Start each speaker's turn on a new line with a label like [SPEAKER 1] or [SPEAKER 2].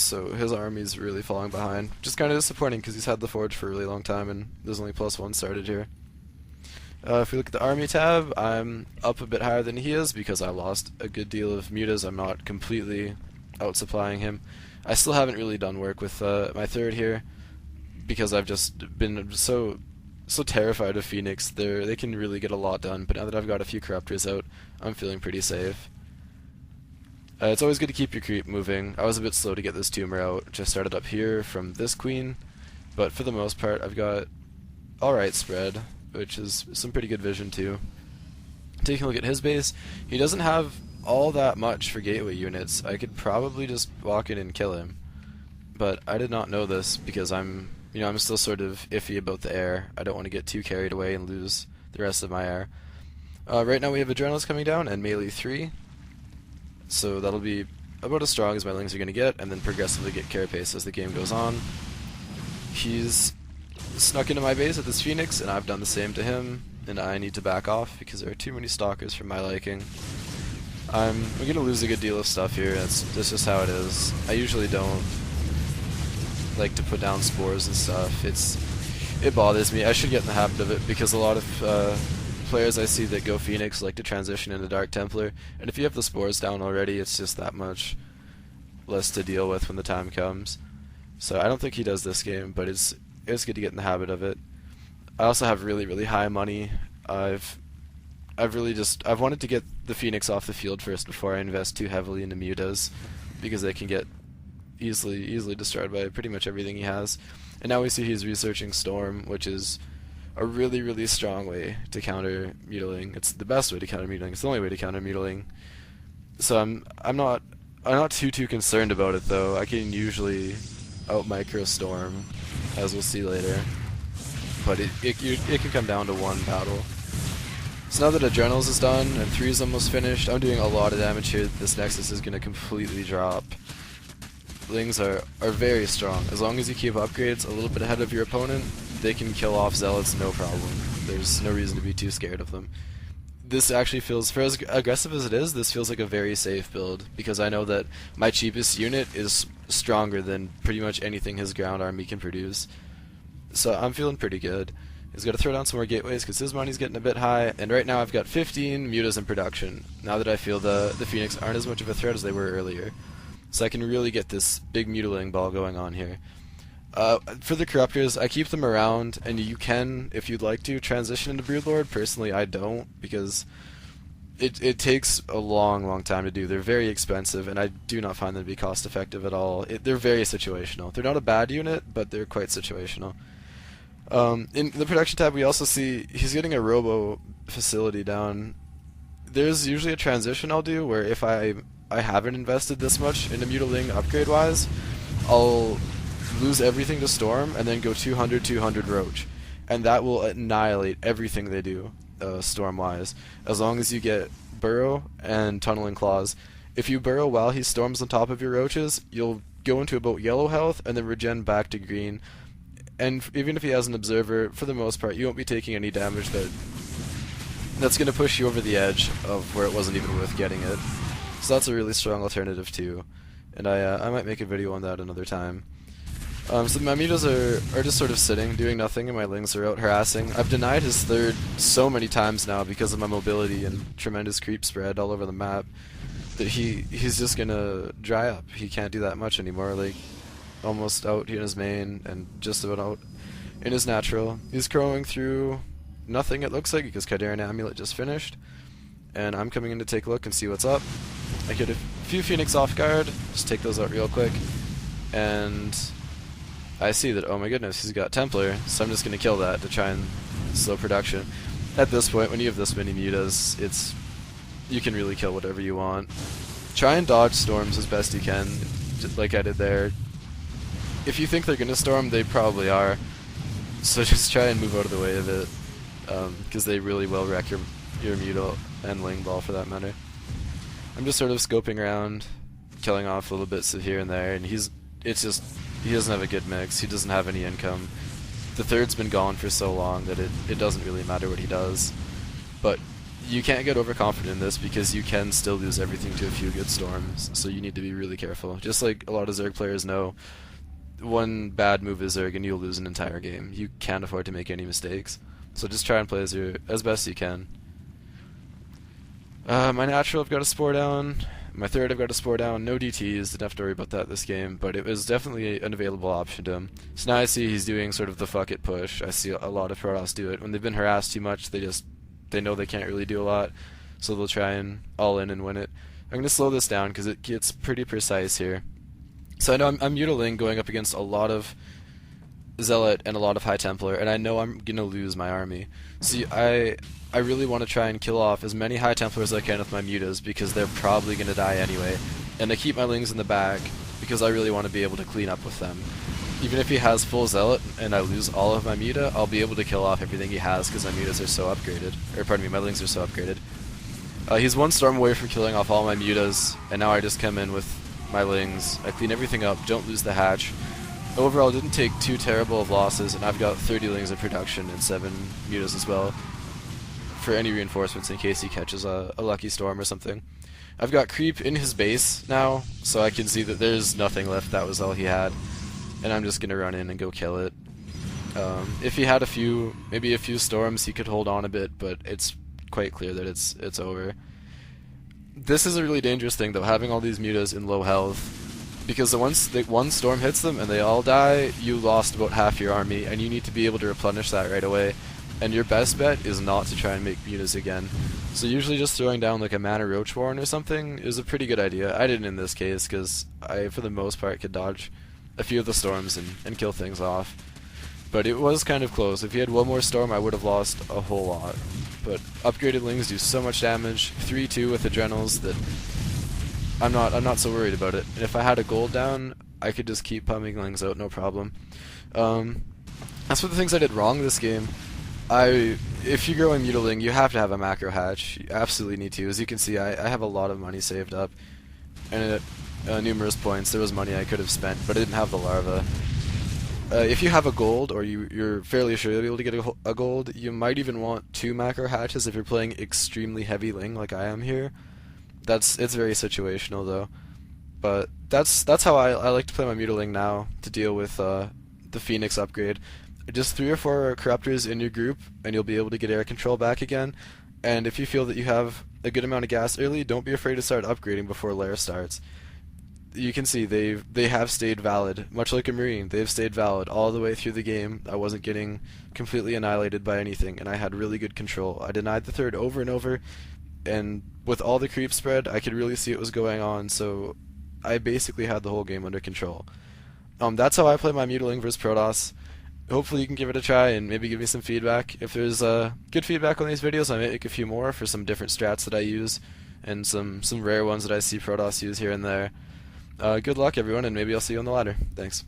[SPEAKER 1] so his army's really falling behind. Just kind of disappointing because he's had the Forge for a really long time and there's only +1 started here. If we look at the army tab, I'm up a bit higher than he is because I lost a good deal of mutas. I'm not completely outsupplying him. I still haven't really done work with my third here because I've just been so terrified of Phoenix. They can really get a lot done, but now that I've got a few Corruptors out, I'm feeling pretty safe. It's always good to keep your creep moving. I was a bit slow to get this tumor out. Just started up here from this queen, but for the most part I've got alright spread, which is some pretty good vision too. Taking a look at his base, he doesn't have all that much for gateway units. I could probably just walk in and kill him, but I did not know this because I'm still sort of iffy about the air. I don't want to get too carried away and lose the rest of my air. Right now we have Adrenals coming down and melee 3, so that'll be about as strong as my Lings are going to get, and then progressively get carapace as the game goes on. He's snuck into my base at this Phoenix, and I've done the same to him, and I need to back off because there are too many stalkers for my liking. I'm going to lose a good deal of stuff here. That's just how it is. I usually don't like to put down spores and stuff. It bothers me. I should get in the habit of it because a lot of players I see that go Phoenix like to transition into Dark Templar, and if you have the spores down already, it's just that much less to deal with when the time comes. So I don't think he does this game, but it's good to get in the habit of it. I also have really high money. I've wanted to get the Phoenix off the field first before I invest too heavily into mutas, because they can get easily destroyed by pretty much everything he has. And now we see he's researching Storm, which is a really strong way to counter Muta Ling. It's the best way to counter Muta Ling. It's the only way to counter Muta Ling. So I'm not too concerned about it though. I can usually out micro Storm, as we'll see later. But it can come down to one battle. So now that Adrenals is done and 3 is almost finished, I'm doing a lot of damage here. This Nexus is going to completely drop. Lings are very strong. As long as you keep upgrades a little bit ahead of your opponent, they can kill off Zealots no problem. There's no reason to be too scared of them. This actually feels, for as aggressive as it is, this feels like a very safe build, because I know that my cheapest unit is stronger than pretty much anything his ground army can produce. So I'm feeling pretty good. He's got to throw down some more gateways because his money's getting a bit high, and right now I've got 15 mutas in production, now that I feel the Phoenix aren't as much of a threat as they were earlier. So I can really get this big mutilating ball going on here. For the Corruptors, I keep them around, and you can, if you'd like to, transition into Broodlord. Personally, I don't, because it takes a long time to do. They're very expensive, and I do not find them to be cost effective at all. They're very situational. They're not a bad unit, but they're quite situational. In the production tab, we also see he's getting a robo facility down. There's usually a transition I'll do where if I haven't invested this much into Muta Ling upgrade-wise, I'll lose everything to Storm and then go 200 Roach, and that will annihilate everything they do Storm-wise, as long as you get Burrow and Tunneling Claws. If you burrow while he storms on top of your Roaches, you'll go into about yellow health and then regen back to green. And even if he has an Observer, for the most part, you won't be taking any damage that's going to push you over the edge of where it wasn't even worth getting it. So that's a really strong alternative too, and I might make a video on that another time. So my mutas are just sort of sitting, doing nothing, and my Lings are out harassing. I've denied his third so many times now because of my mobility and tremendous creep spread all over the map that he's just gonna dry up. He can't do that much anymore. Like, almost out in his main and just about out in his natural. He's crowing through nothing, it looks like, because Kydarian Amulet just finished, and I'm coming in to take a look and see what's up. I get a few Phoenix off guard, just take those out real quick, and I see that, oh my goodness, he's got Templar, so I'm just going to kill that to try and slow production. At this point, when you have this many mutas, you can really kill whatever you want. Try and dodge storms as best you can, just like I did there. If you think they're going to storm, they probably are, so just try and move out of the way of it, because they really will wreck your Muta and Ling Ball for that matter. I'm just sort of scoping around, killing off little bits of here and there, and he doesn't have a good mix. He doesn't have any income. The third's been gone for so long that it doesn't really matter what he does. But you can't get overconfident in this because you can still lose everything to a few good storms, so you need to be really careful. Just like a lot of Zerg players know, one bad move is Zerg and you'll lose an entire game. You can't afford to make any mistakes. So just try and play as best you can. My natural I've got a spore down. My third I've got a spore down. No DTs, didn't have to worry about that this game, but it was definitely an available option to him. So now I see he's doing sort of the fuck it push. I see a lot of Protoss do it. When they've been harassed too much, they know they can't really do a lot, so they'll try and all in and win it. I'm going to slow this down because it gets pretty precise here. So I know I'm Muta Ling going up against a lot of Zealot and a lot of High Templar, and I know I'm gonna lose my army. See, I really want to try and kill off as many High Templars as I can with my Mutas because they're probably gonna die anyway, and I keep my Lings in the back because I really want to be able to clean up with them. Even if he has full Zealot and I lose all of my Muta, I'll be able to kill off everything he has because my Mutas are so upgraded. Or pardon me, my Lings are so upgraded. He's one storm away from killing off all my Mutas, and now I just come in with my Lings. I clean everything up, don't lose the hatch. Overall, didn't take too terrible of losses, and I've got 30 Lings in production and 7 Mutas as well for any reinforcements in case he catches a lucky storm or something. I've got creep in his base now, so I can see that there's nothing left. That was all he had, and I'm just gonna run in and go kill it. If he had maybe a few storms, he could hold on a bit, but it's quite clear that it's over. This is a really dangerous thing though, having all these Mutas in low health. Because once one storm hits them and they all die, you lost about half your army, and you need to be able to replenish that right away. And your best bet is not to try and make Mutas again. So usually just throwing down like a Mana Roach Warren or something is a pretty good idea. I didn't in this case because I, for the most part, could dodge a few of the storms and kill things off. But it was kind of close. If he had one more storm, I would have lost a whole lot. But upgraded Lings do so much damage, 3-2 with Adrenals, that I'm not so worried about it. And if I had a gold down, I could just keep pumping Lings out, no problem. As for the things I did wrong this game, if you grow in Muta Ling, you have to have a macro hatch. You absolutely need to. As you can see, I have a lot of money saved up, and at numerous points there was money I could have spent, but I didn't have the larva. If you have a gold, or you're fairly sure you'll be able to get a gold, you might even want 2 macro hatches if you're playing extremely heavy Ling like I am here. It's very situational though, but that's how I like to play my Muta Ling now to deal with the Phoenix upgrade. Just 3 or 4 corruptors in your group, and you'll be able to get air control back again. And if you feel that you have a good amount of gas early, don't be afraid to start upgrading before lair starts. You can see they have stayed valid, much like a Marine. They've stayed valid all the way through the game. I wasn't getting completely annihilated by anything, and I had really good control. I denied the third over and over, and with all the creep spread, I could really see what was going on, so I basically had the whole game under control. That's how I play my Muta Ling versus Protoss. Hopefully you can give it a try and maybe give me some feedback. If there's good feedback on these videos, I may make a few more for some different strats that I use, and some rare ones that I see Protoss use here and there. Good luck everyone, and maybe I'll see you on the ladder. Thanks.